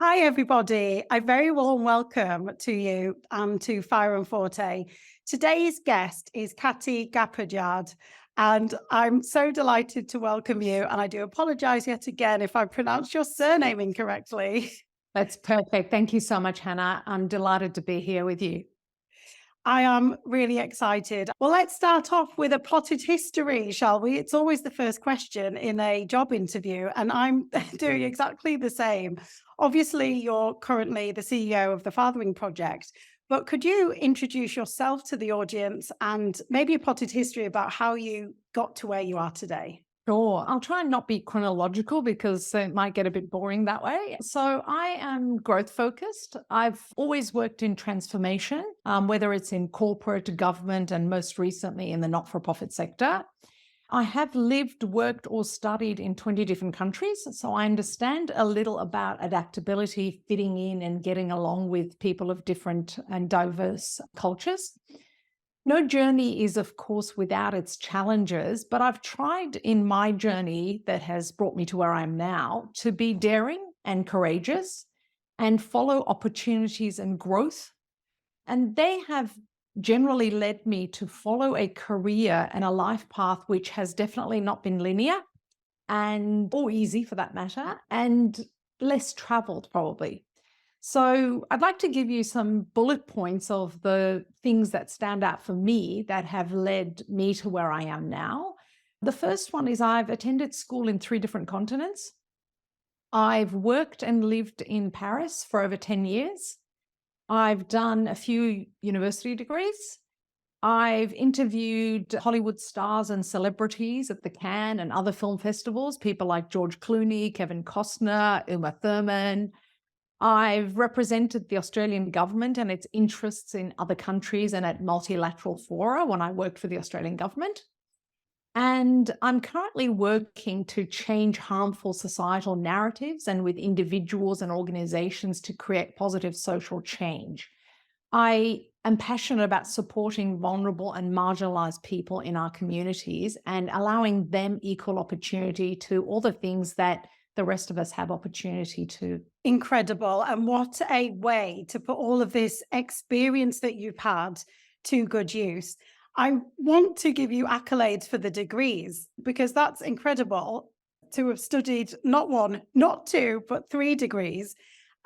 Hi, everybody. A very warm welcome to you and to Fire and Forte. Today's guest is Káti Gapaillard, and I'm so delighted to welcome you. And I do apologize yet again if I pronounced your surname incorrectly. That's perfect. Thank you so much, Hannah. I'm delighted to be here with you. I am really excited. Well, let's start off with a potted history, shall we? It's always the first question in a job interview, and I'm doing exactly the same. Obviously, you're currently the CEO of the Fathering Project, but could you introduce yourself to the audience and maybe a potted history about how you got to where you are today? Sure. I'll try and not be chronological because it might get a bit boring that way. So, I am growth focused. I've always worked in transformation, whether it's in corporate, government, and most recently in the not for profit sector. I have lived, worked, or studied in 20 different countries. So, I understand a little about adaptability, fitting in, and getting along with people of different and diverse cultures. No journey is, of course, without its challenges, but I've tried in my journey that has brought me to where I am now to be daring and courageous and follow opportunities and growth. And they have generally led me to follow a career and a life path which has definitely not been linear and or easy for that matter, and less traveled probably. So, I'd like to give you some bullet points of the things that stand out for me that have led me to where I am now. The first one is I've attended school in three different continents. I've worked and lived in Paris for over 10 years. I've done a few university degrees. I've interviewed Hollywood stars and celebrities at the Cannes and other film festivals, people like George Clooney, Kevin Costner, Uma Thurman. I've represented the Australian government and its interests in other countries and at multilateral fora when I worked for the Australian government. And I'm currently working to change harmful societal narratives and with individuals and organizations to create positive social change. I am passionate about supporting vulnerable and marginalized people in our communities and allowing them equal opportunity to all the things that the rest of us have opportunity to. Incredible. And what a way to put all of this experience that you've had to good use. I want to give you accolades for the degrees because that's incredible to have studied not one, not two, but three degrees.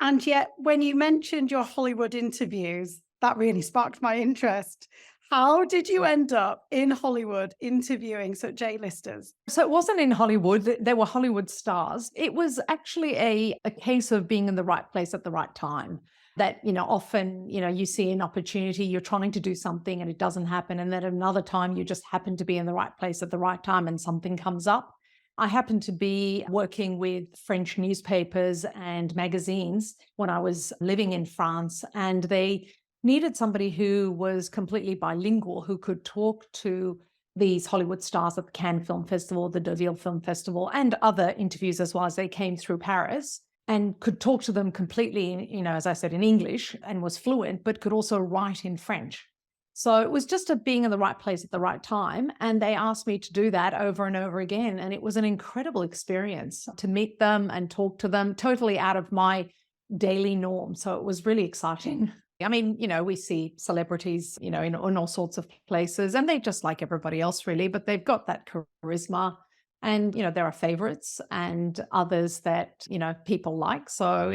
And yet, when you mentioned your Hollywood interviews, that really sparked my interest. How did you end up in Hollywood interviewing such A-listers? So it wasn't in Hollywood, they were Hollywood stars. It was actually a case of being in the right place at the right time. That, often, you see an opportunity, you're trying to do something and it doesn't happen. And then another time you just happen to be in the right place at the right time and something comes up. I happened to be working with French newspapers and magazines when I was living in France, and they needed somebody who was completely bilingual, who could talk to these Hollywood stars at the Cannes Film Festival, the Deauville Film Festival, and other interviews as well as they came through Paris, and could talk to them completely, as I said, in English and was fluent, but could also write in French. So it was just being in the right place at the right time. And they asked me to do that over and over again. And it was an incredible experience to meet them and talk to them, totally out of my daily norm. So it was really exciting. I mean, we see celebrities, in all sorts of places, and they just like everybody else, really, but they've got that charisma. And, there are favorites and others that, people like. So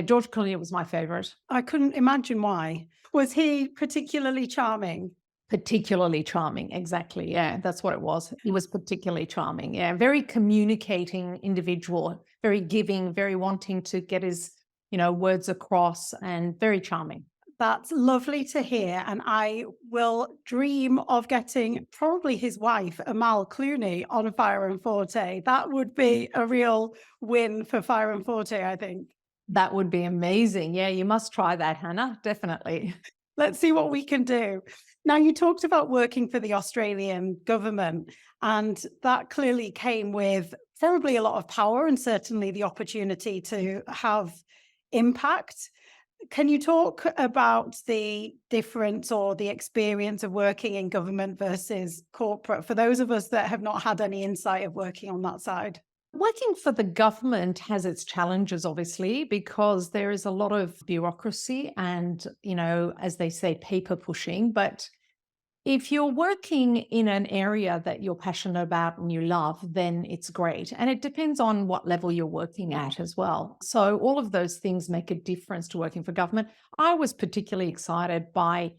George Clooney was my favorite. I couldn't imagine why. Was he particularly charming? Particularly charming. Exactly. Yeah, that's what it was. He was particularly charming. Yeah, very communicating individual, very giving, very wanting to get his, words across, and very charming. That's lovely to hear. And I will dream of getting probably his wife, Amal Clooney, on Fire and Forte. That would be a real win for Fire and Forte, I think. That would be amazing. Yeah, you must try that, Hannah. Definitely. Let's see what we can do. Now, you talked about working for the Australian government, and that clearly came with probably a lot of power and certainly the opportunity to have impact. Can you talk about the difference or the experience of working in government versus corporate for those of us that have not had any insight of working on that side? Working for the government has its challenges, obviously, because there is a lot of bureaucracy and, as they say, paper pushing. But if you're working in an area that you're passionate about and you love, then it's great. And it depends on what level you're working at as well. So all of those things make a difference to working for government. I was particularly excited by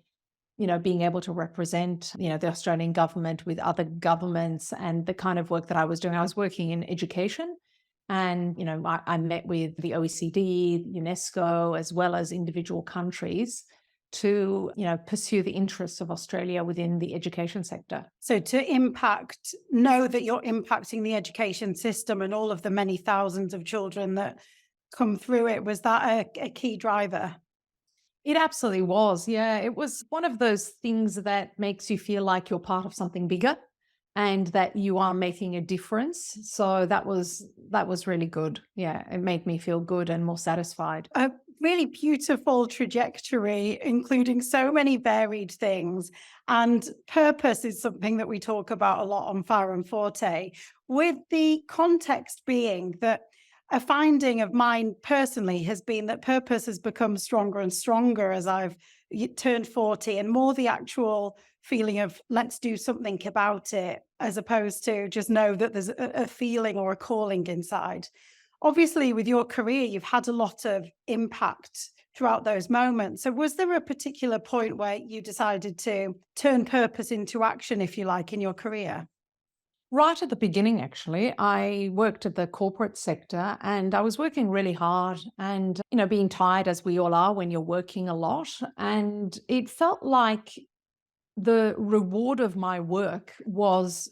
being able to represent, the Australian government with other governments and the kind of work that I was doing. I was working in education and, I met with the OECD, UNESCO, as well as individual countries to, pursue the interests of Australia within the education sector. So to know that you're impacting the education system and all of the many thousands of children that come through it, was that a key driver? It absolutely was. Yeah. It was one of those things that makes you feel like you're part of something bigger and that you are making a difference. So that was really good. Yeah. It made me feel good and more satisfied. A really beautiful trajectory, including so many varied things. And purpose is something that we talk about a lot on Fire and Forte, with the context being that a finding of mine personally has been that purpose has become stronger and stronger as I've turned 40, and more the actual feeling of let's do something about it, as opposed to just know that there's a feeling or a calling inside. Obviously, with your career, you've had a lot of impact throughout those moments. So, was there a particular point where you decided to turn purpose into action, if you like, in your career? Right at the beginning, actually, I worked at the corporate sector and I was working really hard and, being tired as we all are when you're working a lot. And it felt like the reward of my work was,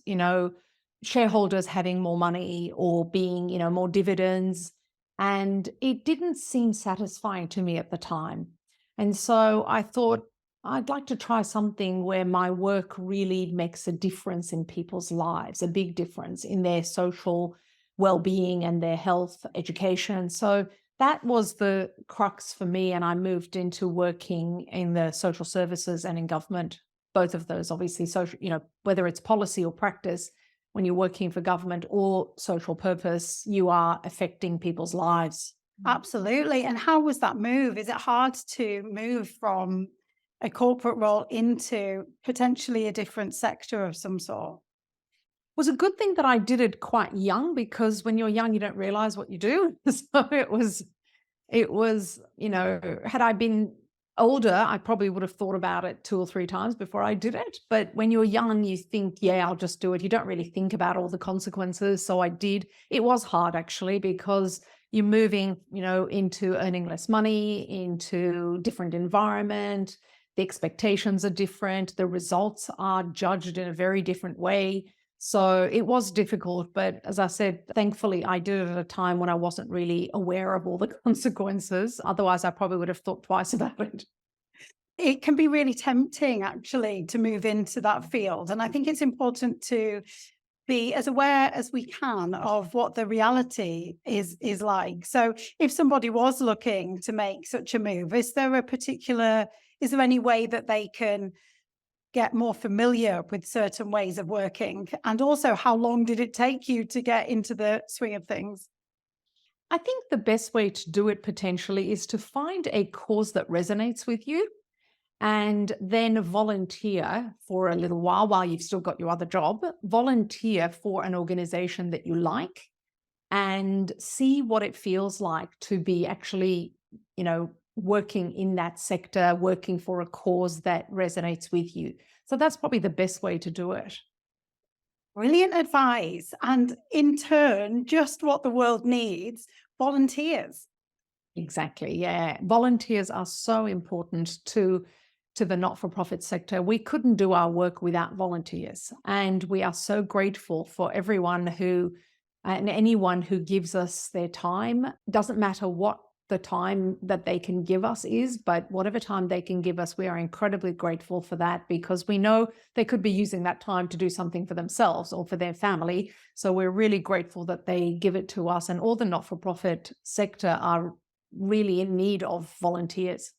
shareholders having more money or being, more dividends. And it didn't seem satisfying to me at the time. And so I thought I'd like to try something where my work really makes a difference in people's lives, a big difference in their social well-being and their health, education. So that was the crux for me. And I moved into working in the social services and in government, both of those, obviously, social, whether it's policy or practice, when you're working for government or social purpose, you are affecting people's lives. Absolutely. And how was that move? Is it hard to move from a corporate role into potentially a different sector of some sort? Was a good thing that I did it quite young because when you're young, you don't realize what you do. So it was, had I been older, I probably would have thought about it 2 or 3 times before I did it. But when you're young, you think, yeah, I'll just do it. You don't really think about all the consequences. So I did. It was hard actually because you're moving, into earning less money, into different environment. The expectations are different. The results are judged in a very different way. So it was difficult, but as I said, thankfully I did it at a time when I wasn't really aware of all the consequences. Otherwise, I probably would have thought twice about it. It can be really tempting, actually, to move into that field. And I think it's important to be as aware as we can of what the reality is like. So if somebody was looking to make such a move, is there any way that they can get more familiar with certain ways of working? And also, how long did it take you to get into the swing of things? I think the best way to do it potentially is to find a cause that resonates with you and then volunteer for a little while you've still got your other job, volunteer for an organization that you like and see what it feels like to be actually, working in that sector, working for a cause that resonates with you. So that's probably the best way to do it. Brilliant advice. And in turn, just what the world needs: volunteers. Exactly. Yeah. Volunteers are so important to the not-for-profit sector. We couldn't do our work without volunteers. And we are so grateful for everyone who and anyone who gives us their time. Doesn't matter what the time that they can give us is, but whatever time they can give us, we are incredibly grateful for that because we know they could be using that time to do something for themselves or for their family. So we're really grateful that they give it to us, and all the not-for-profit sector are really in need of volunteers.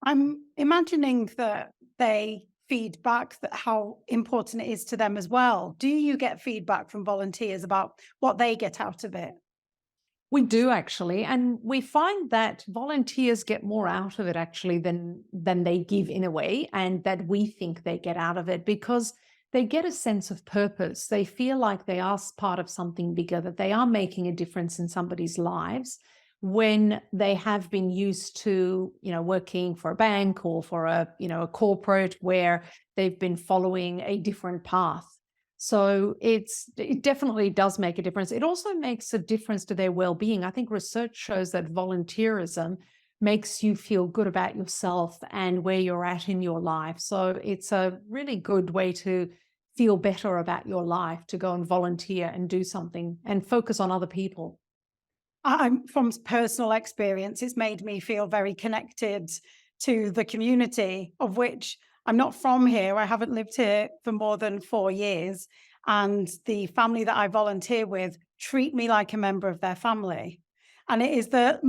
I'm imagining that they feedback that how important it is to them as well. Do you get feedback from volunteers about what they get out of it? We do actually, and we find that volunteers get more out of it actually than they give in a way, and that we think they get out of it because they get a sense of purpose. They feel like they are part of something bigger, that they are making a difference in somebody's lives when they have been used to, working for a bank or for a corporate where they've been following a different path. So it definitely does make a difference. It also makes a difference to their well-being. I think research shows that volunteerism makes you feel good about yourself and where you're at in your life. So it's a really good way to feel better about your life, to go and volunteer and do something and focus on other people. I'm from personal experience, it's made me feel very connected to the community of which I'm not from here. I haven't lived here for more than 4 years. And the family that I volunteer with treat me like a member of their family. And it's the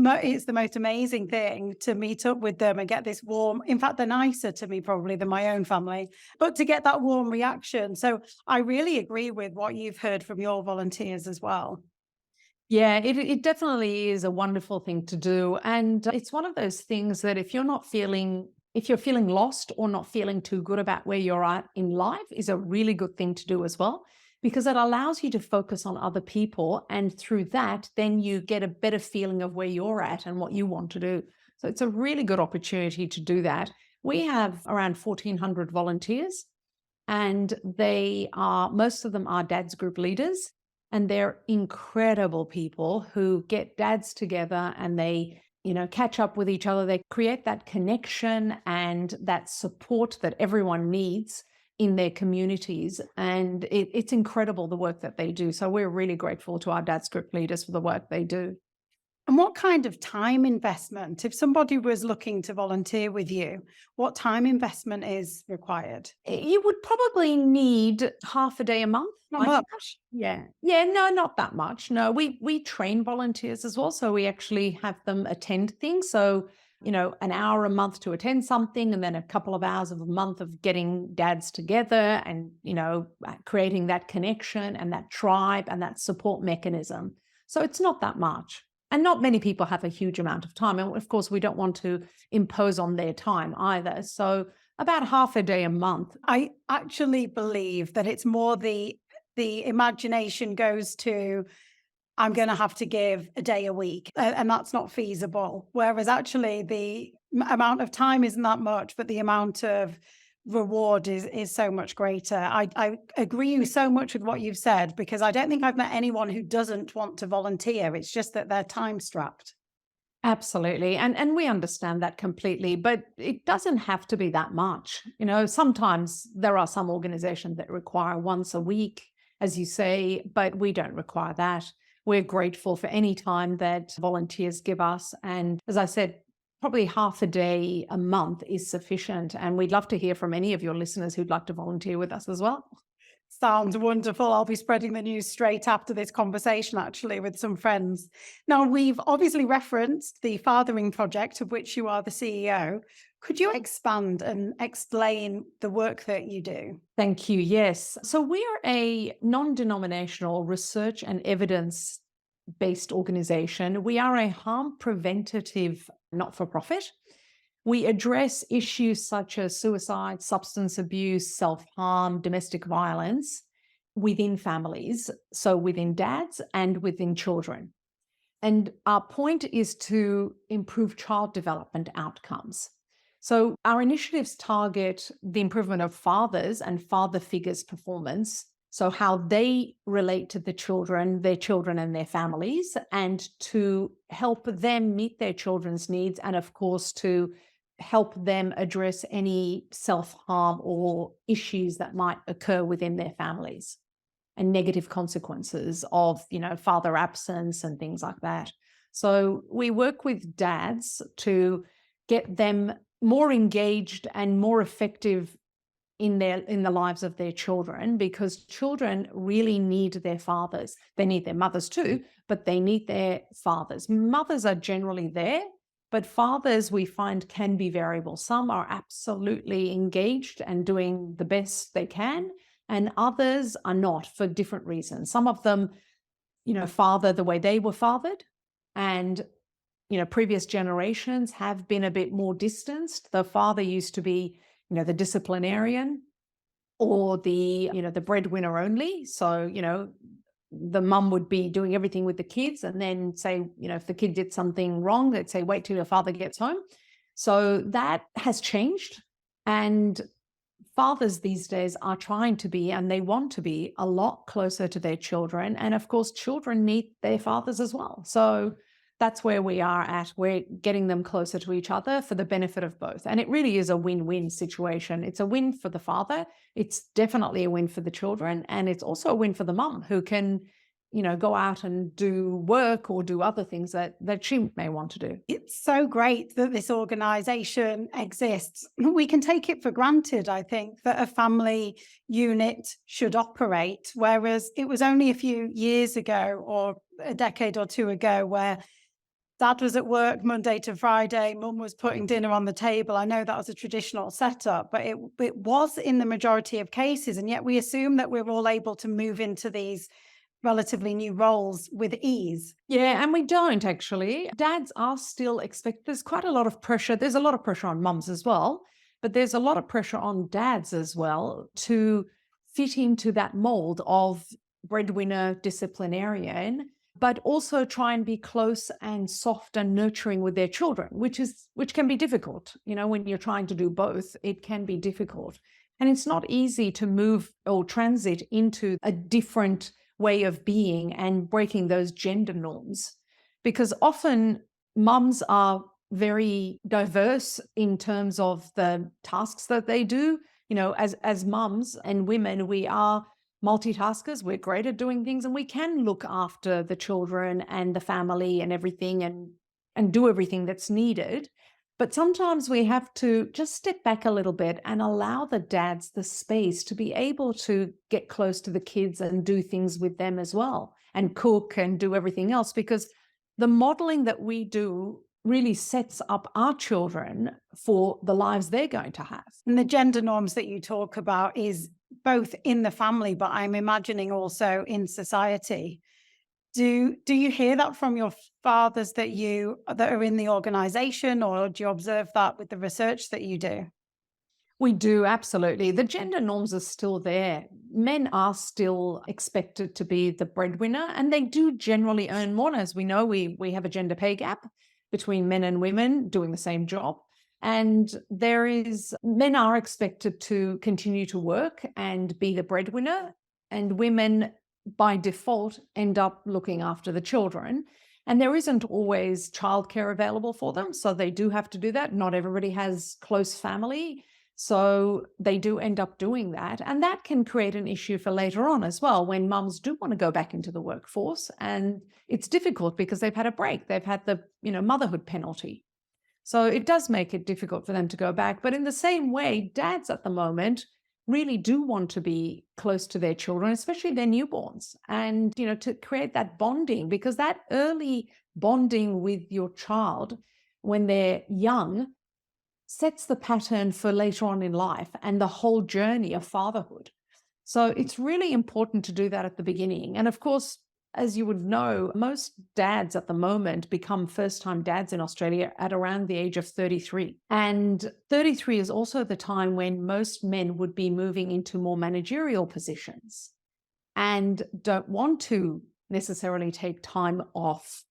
most amazing thing to meet up with them and get this warm, in fact, they're nicer to me probably than my own family, but to get that warm reaction. So I really agree with what you've heard from your volunteers as well. Yeah, it definitely is a wonderful thing to do. And it's one of those things that if you're feeling lost or not feeling too good about where you're at in life, is a really good thing to do as well, because it allows you to focus on other people. And through that, then you get a better feeling of where you're at and what you want to do. So it's a really good opportunity to do that. We have around 1,400 volunteers, and most of them are dads group leaders. And they're incredible people who get dads together and they, catch up with each other. They create that connection and that support that everyone needs in their communities. And it's incredible the work that they do. So we're really grateful to our dads group leaders for the work they do. And what kind of time investment, if somebody was looking to volunteer with you, what time investment is required? You would probably need half a day a month, Not like that. much. Yeah. Yeah, no, not that much. No, we train volunteers as well. So we actually have them attend things. So, an hour a month to attend something, and then a couple of hours of a month of getting dads together and, creating that connection and that tribe and that support mechanism. So it's not that much. And not many people have a huge amount of time. And of course, we don't want to impose on their time either. So about half a day a month. I actually believe that it's more the imagination goes to, I'm going to have to give a day a week, and that's not feasible. Whereas actually the amount of time isn't that much, but the amount of reward is so much greater. I agree so much with what you've said, because I don't think I've met anyone who doesn't want to volunteer. It's just that they're time strapped. Absolutely. And we understand that completely, but it doesn't have to be that much. Sometimes there are some organizations that require once a week, as you say, but we don't require that. We're grateful for any time that volunteers give us. And as I said, probably half a day a month is sufficient. And we'd love to hear from any of your listeners who'd like to volunteer with us as well. Sounds wonderful. I'll be spreading the news straight after this conversation, actually, with some friends. Now, we've obviously referenced the Fathering Project, of which you are the CEO. Could you expand and explain the work that you do? Thank you. Yes. So we are a non-denominational research and evidence-based organization. We are a harm preventative not-for-profit. We address issues such as suicide, substance abuse, self-harm, domestic violence within families, so within dads and within children. And our point is to improve child development outcomes. So our initiatives target the improvement of fathers and father figures' performance, so how they relate to their children and their families, and to help them meet their children's needs, and of course to help them address any self-harm or issues that might occur within their families and negative consequences of, father absence and things like that. So we work with dads to get them more engaged and more effective in the lives of their children, because children really need their fathers. They need their mothers too, but they need their fathers. Mothers are generally there, But fathers, we find, can be variable. Some are absolutely engaged and doing the best they can, and others are not for different reasons. Some of them, father the way they were fathered, and previous generations have been a bit more distanced. The father used to be, the disciplinarian, or the breadwinner only. So, the mum would be doing everything with the kids, and then say, if the kid did something wrong, they'd say, wait till your father gets home. So that has changed. And fathers these days are trying to be, and they want to be, a lot closer to their children. And of course, children need their fathers as well. So that's where we are at. We're getting them closer to each other for the benefit of both. And it really is a win-win situation. It's a win for the father. It's definitely a win for the children. And it's also a win for the mum, who can, go out and do work or do other things that she may want to do. It's so great that this organization exists. We can take it for granted, I think, that a family unit should operate, whereas it was only a few years ago or a decade or two ago where dad was at work Monday to Friday, mum was putting dinner on the table. I know that was a traditional setup, but it was in the majority of cases. And yet we assume that we're all able to move into these relatively new roles with ease. Yeah, and we don't actually. Dads are still expected. There's quite a lot of pressure. There's a lot of pressure on mums as well, but there's a lot of pressure on dads as well to fit into that mold of breadwinner, disciplinarian, but also try and be close and soft and nurturing with their children, which can be difficult. When you're trying to do both, it can be difficult. And it's not easy to move or transit into a different way of being and breaking those gender norms, because often mums are very diverse in terms of the tasks that they do. As mums and women, we are multitaskers. We're great at doing things, and we can look after the children and the family and everything, and do everything that's needed. But sometimes we have to just step back a little bit and allow the dads the space to be able to get close to the kids and do things with them as well, and cook and do everything else, because the modeling that we do really sets up our children for the lives they're going to have. And the gender norms that you talk about is both in the family, but I'm imagining also in society. Do you hear that from your fathers that are in the organization, or do you observe that with the research that you do? We do, absolutely. The gender norms are still there. Men are still expected to be the breadwinner, and they do generally earn more. As we know, we have a gender pay gap between men and women doing the same job. And men are expected to continue to work and be the breadwinner, and women by default end up looking after the children. And there isn't always childcare available for them, so they do have to do that. Not everybody has close family, so they do end up doing that. And that can create an issue for later on as well, when mums do want to go back into the workforce. And it's difficult because they've had a break. They've had the motherhood penalty. So it does make it difficult for them to go back. But in the same way, dads at the moment really do want to be close to their children, especially their newborns, and, to create that bonding, because that early bonding with your child when they're young sets the pattern for later on in life and the whole journey of fatherhood. So it's really important to do that at the beginning. And of course, as you would know, most dads at the moment become first-time dads in Australia at around the age of 33. And 33 is also the time when most men would be moving into more managerial positions and don't want to necessarily take time off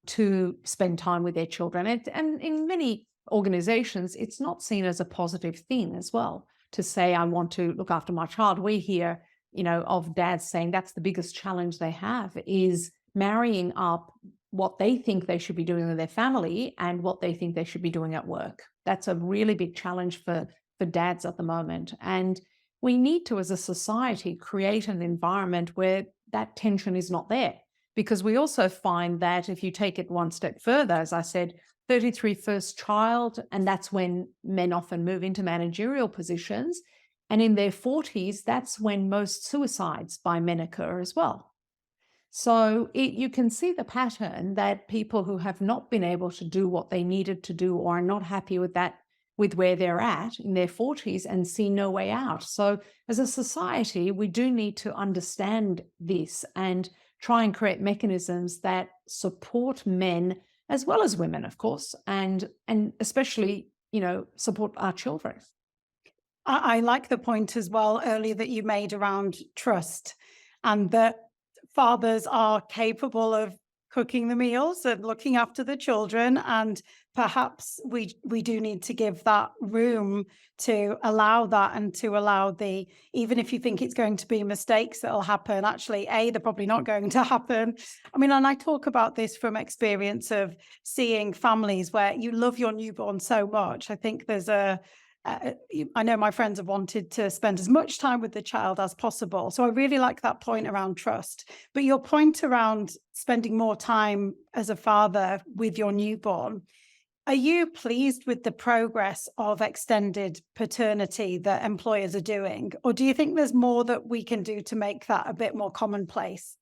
to spend time with their children. And in many organizations, it's not seen as a positive thing as well, to say, I want to look after my child. We hear of dads saying that's the biggest challenge they have, is marrying up what they think they should be doing with their family and what they think they should be doing at work. That's a really big challenge for dads at the moment. And we need to, as a society, create an environment where that tension is not there. Because we also find that if you take it one step further, as I said, 33 first child, and that's when men often move into managerial positions. And in their 40s, that's when most suicides by men occur as well. So you can see the pattern that people who have not been able to do what they needed to do or are not happy with that, with where they're at in their 40s and see no way out. So as a society, we do need to understand this and try and create mechanisms that support men as well as women, of course, and especially, support our children. I like the point as well earlier that you made around trust, and that fathers are capable of cooking the meals and looking after the children. And perhaps we do need to give that room to allow that, and to allow the, even if you think it's going to be mistakes that'll happen, actually, they're probably not going to happen. I mean, and I talk about this from experience of seeing families where you love your newborn so much. I think there's I know my friends have wanted to spend as much time with the child as possible. So I really like that point around trust. But your point around spending more time as a father with your newborn, are you pleased with the progress of extended paternity that employers are doing? Or do you think there's more that we can do to make that a bit more commonplace?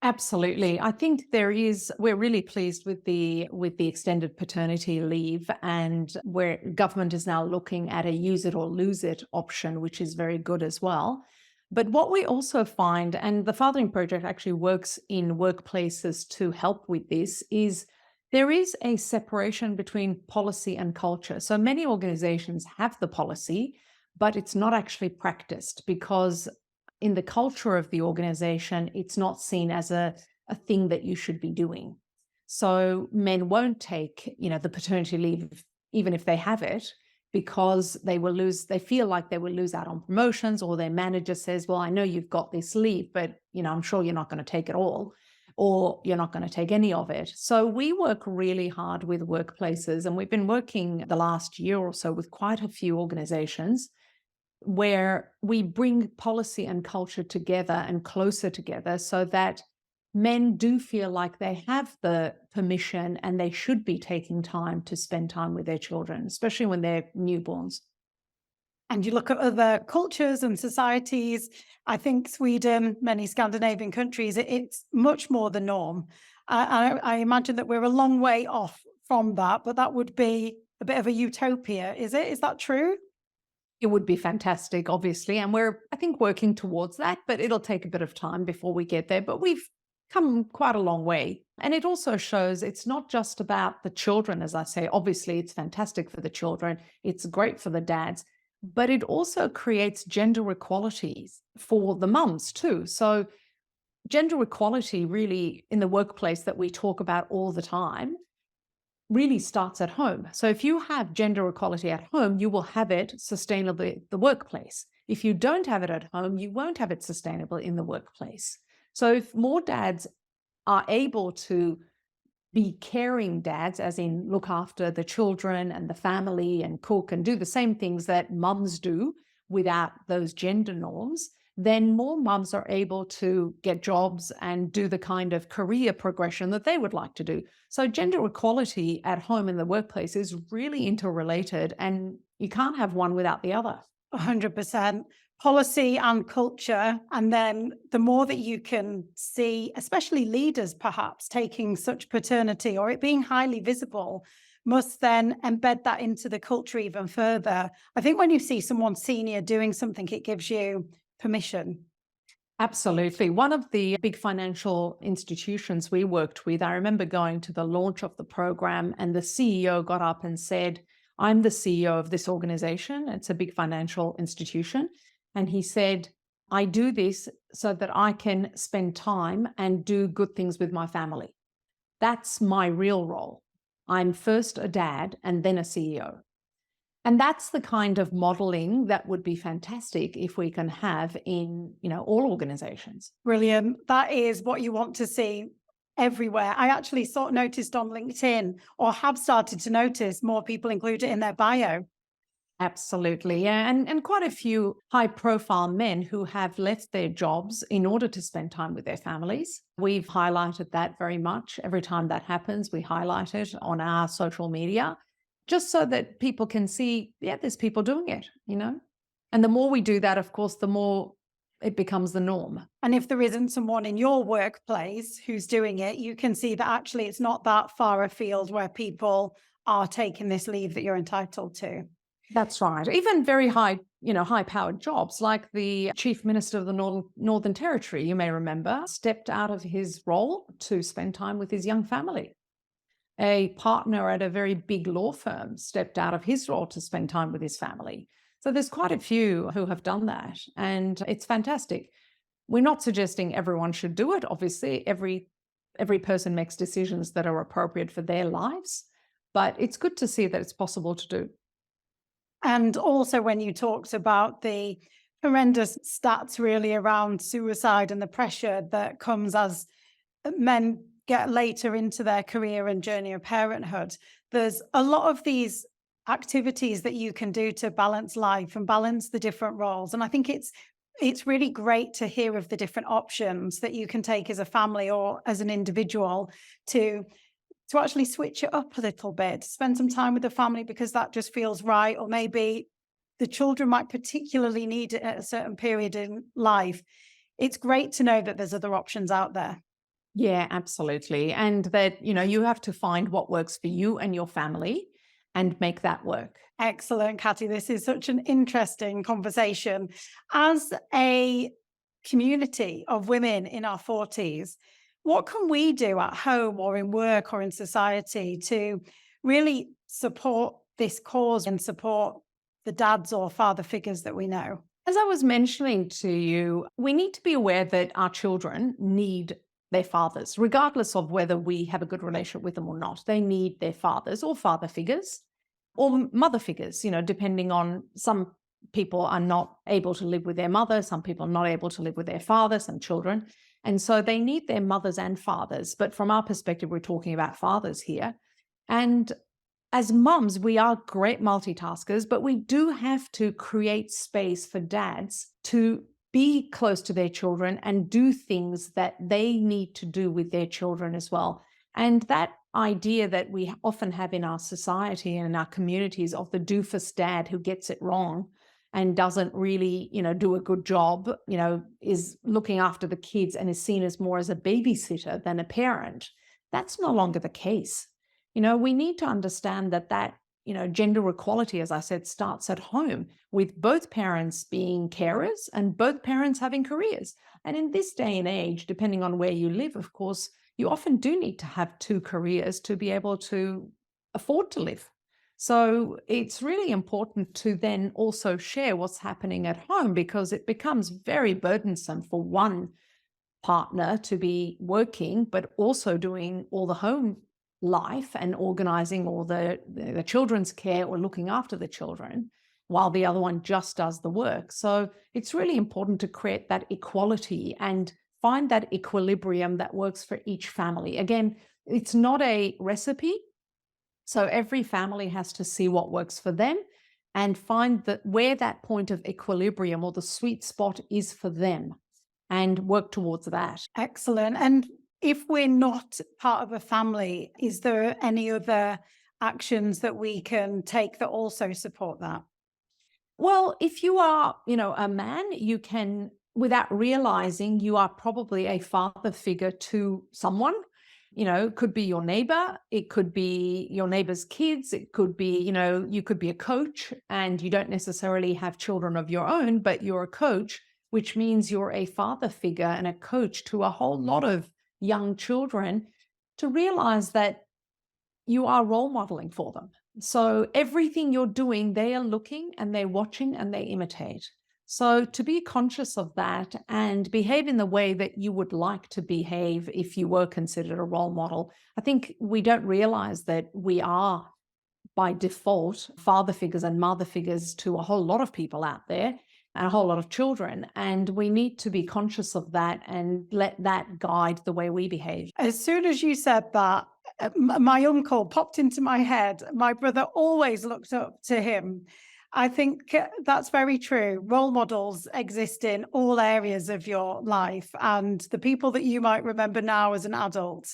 Absolutely. I think we're really pleased with the extended paternity leave, and where government is now looking at a use it or lose it option, which is very good as well. But what we also find, and the Fathering Project actually works in workplaces to help with this, is there is a separation between policy and culture. So many organizations have the policy, but it's not actually practiced because in the culture of the organization, it's not seen as a thing that you should be doing. So men won't take, the paternity leave, even if they have it, because they feel like they will lose out on promotions, or their manager says, well, I know you've got this leave, but I'm sure you're not going to take it all, or you're not going to take any of it. So we work really hard with workplaces, and we've been working the last year or so with quite a few organizations where we bring policy and culture together and closer together so that men do feel like they have the permission and they should be taking time to spend time with their children, especially when they're newborns. And you look at other cultures and societies, I think Sweden, many Scandinavian countries, it's much more the norm. I imagine that we're a long way off from that, but that would be a bit of a utopia, is it? Is that true? It would be fantastic, obviously, and we're, I think, working towards that, but it'll take a bit of time before we get there. But we've come quite a long way. And it also shows it's not just about the children, as I say. Obviously, it's fantastic for the children, it's great for the dads, but it also creates gender equalities for the mums too. So gender equality really in the workplace that we talk about all the time really starts at home. So if you have gender equality at home, you will have it sustainably at the workplace. If you don't have it at home, you won't have it sustainable in the workplace. So if more dads are able to be caring dads, as in look after the children and the family and cook and do the same things that mums do without those gender norms, then more mums are able to get jobs and do the kind of career progression that they would like to do. So gender equality at home and the workplace is really interrelated, and you can't have one without the other. 100%. Policy and culture. And then the more that you can see, especially leaders perhaps taking such paternity or it being highly visible, must then embed that into the culture even further. I think when you see someone senior doing something, it gives you permission. Absolutely. One of the big financial institutions we worked with, I remember going to the launch of the program, and the CEO got up and said, I'm the CEO of this organization. It's a big financial institution. And he said, I do this so that I can spend time and do good things with my family. That's my real role. I'm first a dad and then a CEO. And that's the kind of modeling that would be fantastic if we can have in, all organizations. Brilliant. That is what you want to see everywhere. I actually noticed on LinkedIn, or have started to notice, more people include it in their bio. Absolutely. Yeah. And quite a few high profile men who have left their jobs in order to spend time with their families. We've highlighted that very much. Every time that happens, we highlight it on our social media, just so that people can see, yeah, there's people doing it. And the more we do that, of course, the more it becomes the norm. And if there isn't someone in your workplace who's doing it, you can see that actually it's not that far afield where people are taking this leave that you're entitled to. That's right. Even very high, high-powered jobs, like the Chief Minister of the Northern Territory, you may remember, stepped out of his role to spend time with his young family. A partner at a very big law firm stepped out of his role to spend time with his family. So there's quite a few who have done that, and it's fantastic. We're not suggesting everyone should do it. Obviously, every person makes decisions that are appropriate for their lives, but it's good to see that it's possible to do. And also, when you talked about the horrendous stats really around suicide and the pressure that comes as men get later into their career and journey of parenthood, there's a lot of these activities that you can do to balance life and balance the different roles. And I think it's really great to hear of the different options that you can take as a family or as an individual to actually switch it up a little bit, spend some time with the family because that just feels right. Or maybe the children might particularly need it at a certain period in life. It's great to know that there's other options out there. Yeah, absolutely. And that, you have to find what works for you and your family and make that work. Excellent, Katy. This is such an interesting conversation. As a community of women in our 40s, what can we do at home or in work or in society to really support this cause and support the dads or father figures that we know? As I was mentioning to you, we need to be aware that our children need their fathers, regardless of whether we have a good relationship with them or not. They need their fathers or father figures or mother figures, depending on some people are not able to live with their mother, some people are not able to live with their father, some children. And so they need their mothers and fathers. But from our perspective, we're talking about fathers here. And as mums, we are great multitaskers, but we do have to create space for dads to be close to their children and do things that they need to do with their children as well. And that idea that we often have in our society and in our communities of the doofus dad who gets it wrong and doesn't really, do a good job, is looking after the kids and is seen as more as a babysitter than a parent. That's no longer the case. We need to understand that gender equality, as I said, starts at home with both parents being carers and both parents having careers. And in this day and age, depending on where you live, of course, you often do need to have two careers to be able to afford to live. So it's really important to then also share what's happening at home, because it becomes very burdensome for one partner to be working, but also doing all the home life and organizing all the children's care or looking after the children, while the other one just does the work. So it's really important to create that equality and find that equilibrium that works for each family. Again, it's not a recipe. So every family has to see what works for them and find that where that point of equilibrium or the sweet spot is for them and work towards that. Excellent. And if we're not part of a family, is there any other actions that we can take that also support that? Well, if you are, a man, you can, without realizing, you are probably a father figure to someone. It could be your neighbor, it could be your neighbor's kids, it could be, you could be a coach and you don't necessarily have children of your own, but you're a coach, which means you're a father figure and a coach to a whole lot of young children, to realize that you are role modeling for them. So everything you're doing, they are looking and they're watching and they imitate. So to be conscious of that and behave in the way that you would like to behave if you were considered a role model. I think we don't realize that we are, by default, father figures and mother figures to a whole lot of people out there and a whole lot of children. And we need to be conscious of that and let that guide the way we behave. As soon as you said that, my uncle popped into my head. My brother always looked up to him. I think that's very true. Role models exist in all areas of your life, and the people that you might remember now as an adult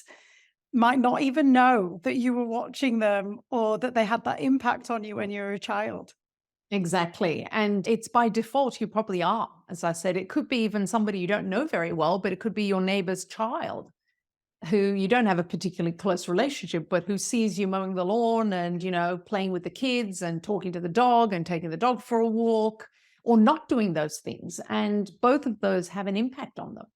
might not even know that you were watching them or that they had that impact on you when you were a child. Exactly. And it's by default, you probably are. As I said, it could be even somebody you don't know very well, but it could be your neighbor's child who you don't have a particularly close relationship, but who sees you mowing the lawn and, playing with the kids and talking to the dog and taking the dog for a walk or not doing those things. And both of those have an impact on them.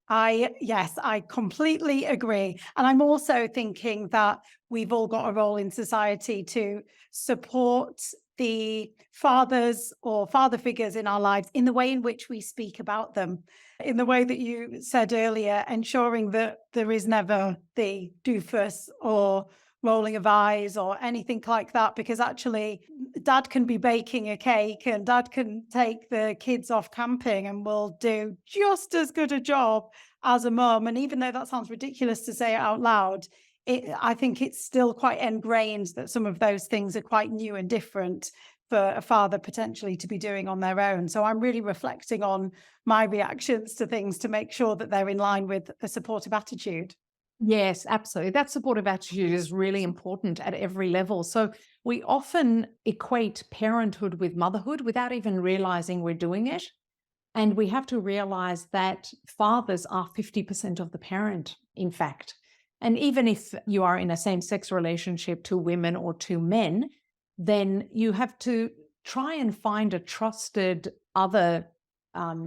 Yes, I completely agree. And I'm also thinking that we've all got a role in society to support the fathers or father figures in our lives in the way in which we speak about them. In the way that you said earlier, ensuring that there is never the doofus or rolling of eyes or anything like that, because actually dad can be baking a cake and dad can take the kids off camping and will do just as good a job as a mum. And even though that sounds ridiculous to say it out loud, I think it's still quite ingrained that some of those things are quite new and different for a father potentially to be doing on their own. So I'm really reflecting on my reactions to things to make sure that they're in line with a supportive attitude. Yes, absolutely. That supportive attitude is really important at every level. So we often equate parenthood with motherhood without even realizing we're doing it. And we have to realize that fathers are 50% of the parent, in fact. And even if you are in a same sex relationship, to women or to men, then you have to try and find a trusted other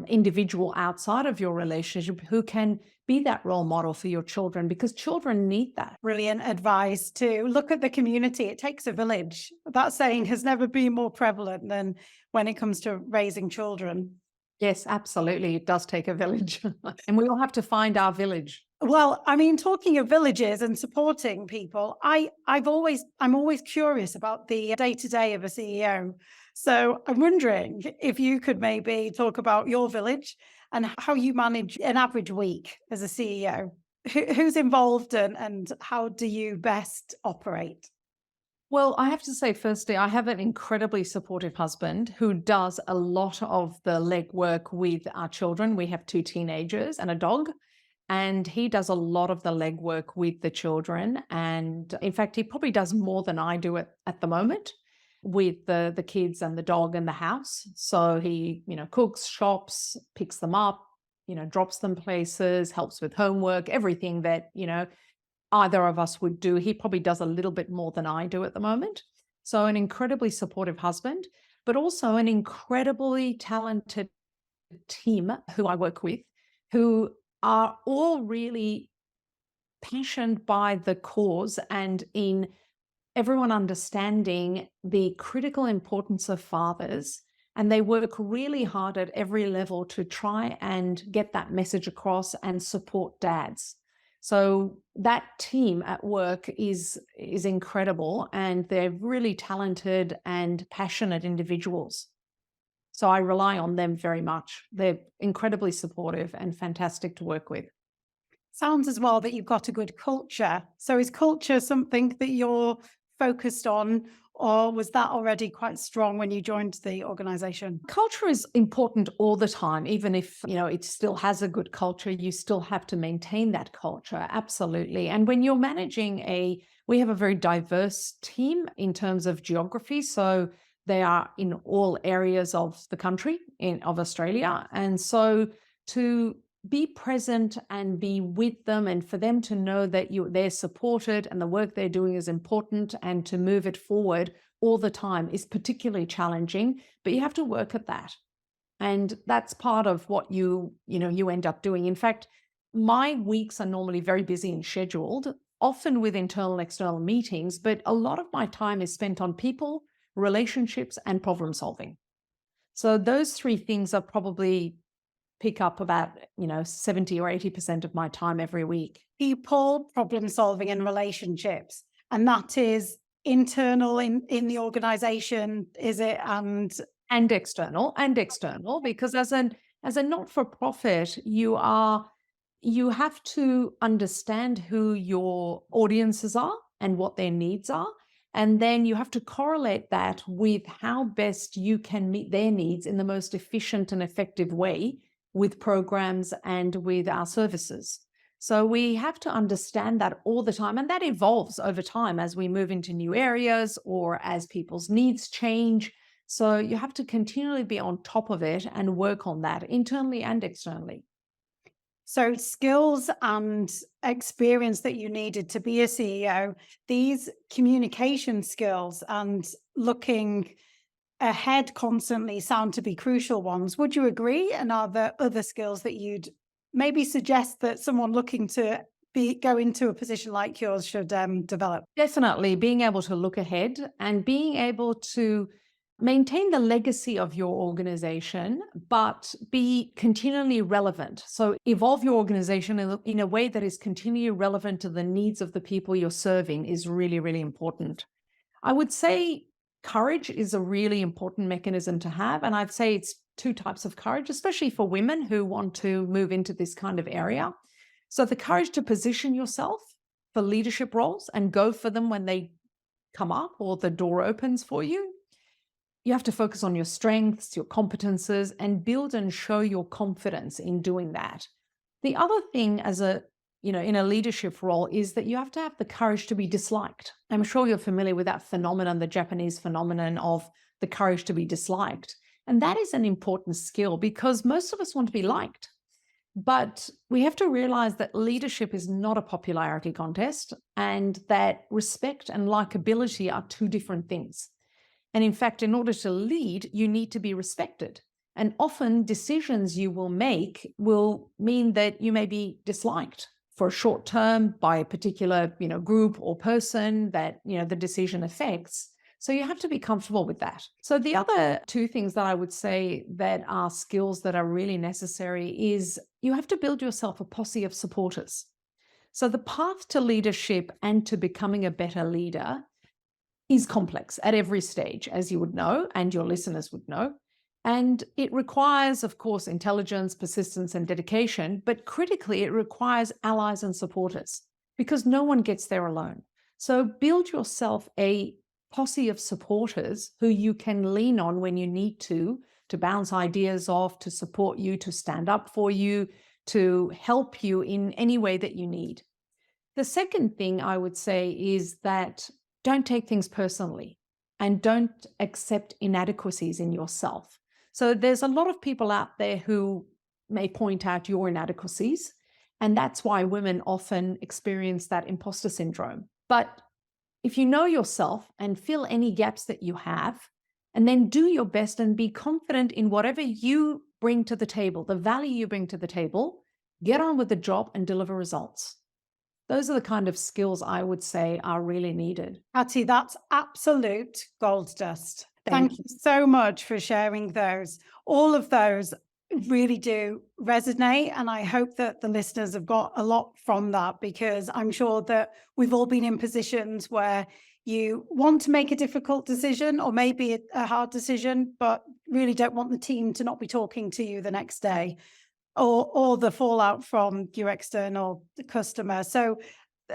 individual outside of your relationship who can be that role model for your children, because children need that. Brilliant advice to look at the community. It takes a village. That saying has never been more prevalent than when it comes to raising children. Yes, absolutely. It does take a village. And we all have to find our village. Well, I mean, talking of villages and supporting people, I'm always curious about the day-to-day of a CEO. So I'm wondering if you could maybe talk about your village and how you manage an average week as a CEO. Who's involved and how do you best operate? Well, I have to say, firstly, I have an incredibly supportive husband who does a lot of the legwork with our children. We have 2 teenagers and a dog, and he does a lot of the legwork with the children. And in fact, he probably does more than I do at the moment with the kids and the dog and the house. So he, cooks, shops, picks them up, drops them places, helps with homework, everything that, either of us would do. He probably does a little bit more than I do at the moment. So an incredibly supportive husband, but also an incredibly talented team who I work with, who are all really passionate by the cause and in everyone understanding the critical importance of fathers. And they work really hard at every level to try and get that message across and support dads. So that team at work is incredible, and they're really talented and passionate individuals. So I rely on them very much. They're incredibly supportive and fantastic to work with. Sounds as well that you've got a good culture. So is culture something that you're focused on, or was that already quite strong when you joined the organization? Culture is important all the time. Even if, it still has a good culture, you still have to maintain that culture. Absolutely. And when you're managing we have a very diverse team in terms of geography. So they are in all areas of the country of Australia. And so to be present and be with them, and for them to know that they're supported and the work they're doing is important, and to move it forward all the time is particularly challenging, but you have to work at that. And that's part of what you end up doing. In fact, my weeks are normally very busy and scheduled, often with internal and external meetings, but a lot of my time is spent on people, relationships, and problem solving. So those 3 things are probably pick up about 70 or 80% of my time every week. People, problem solving, and relationships. And that is internal in the organization, is it? And external, because as a not-for-profit, you have to understand who your audiences are and what their needs are. And then you have to correlate that with how best you can meet their needs in the most efficient and effective way with programs and with our services. So we have to understand that all the time. And that evolves over time as we move into new areas or as people's needs change. So you have to continually be on top of it and work on that internally and externally. So, skills and experience that you needed to be a CEO, these communication skills and looking ahead constantly sound to be crucial ones. Would you agree? And are there other skills that you'd maybe suggest that someone looking to go into a position like yours should develop? Definitely being able to look ahead and being able to maintain the legacy of your organization, but be continually relevant. So evolve your organization in a way that is continually relevant to the needs of the people you're serving is really, really important. I would say courage is a really important mechanism to have. And I'd say it's two types of courage, especially for women who want to move into this kind of area. So the courage to position yourself for leadership roles and go for them when they come up or the door opens for you. You have to focus on your strengths, your competences, and build and show your confidence in doing that. The other thing in a leadership role is that you have to have the courage to be disliked. I'm sure you're familiar with that phenomenon, the Japanese phenomenon of the courage to be disliked. And that is an important skill because most of us want to be liked. But we have to realize that leadership is not a popularity contest and that respect and likability are two different things. And in fact, in order to lead, you need to be respected. And often decisions you will make will mean that you may be disliked for a short term by a particular, group or person that, the decision affects. So you have to be comfortable with that. So the other two things that I would say that are skills that are really necessary is you have to build yourself a posse of supporters. So the path to leadership and to becoming a better leader is complex at every stage, as you would know, and your listeners would know. And it requires, of course, intelligence, persistence, and dedication, but critically, it requires allies and supporters because no one gets there alone. So build yourself a posse of supporters who you can lean on when you need to bounce ideas off, to support you, to stand up for you, to help you in any way that you need. The second thing I would say is that don't take things personally and don't accept inadequacies in yourself. So there's a lot of people out there who may point out your inadequacies, and that's why women often experience that imposter syndrome. But if you know yourself and fill any gaps that you have, and then do your best and be confident in whatever you bring to the table, the value you bring to the table, get on with the job and deliver results. Those are the kind of skills I would say are really needed. Káti, that's absolute gold dust. Thank Thank you so much for sharing those. All of those really do resonate. And I hope that the listeners have got a lot from that because I'm sure that we've all been in positions where you want to make a difficult decision or maybe a hard decision, but really don't want the team to not be talking to you the next day or the fallout from your external customer. So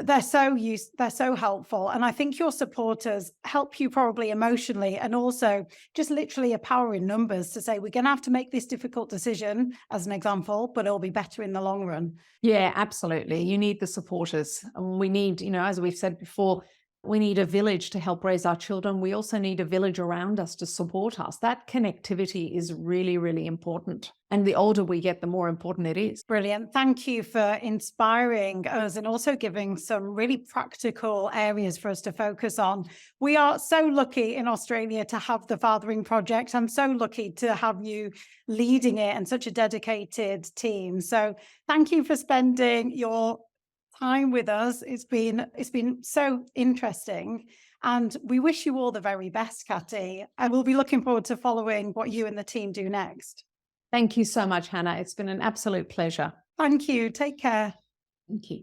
they're so helpful. And I think your supporters help you probably emotionally and also just literally a power in numbers to say, we're going to have to make this difficult decision as an example, but it'll be better in the long run. Yeah, absolutely. You need the supporters. And we need, as we've said before, we need a village to help raise our children. We also need a village around us to support us. That connectivity is really, really important. And the older we get, the more important it is. Brilliant. Thank you for inspiring us and also giving some really practical areas for us to focus on. We are so lucky in Australia to have the Fathering Project. I'm so lucky to have you leading it and such a dedicated team. So thank you for spending your time with us. It's been so interesting. And we wish you all the very best, Káti. And we'll be looking forward to following what you and the team do next. Thank you so much, Hannah. It's been an absolute pleasure. Thank you. Take care. Thank you.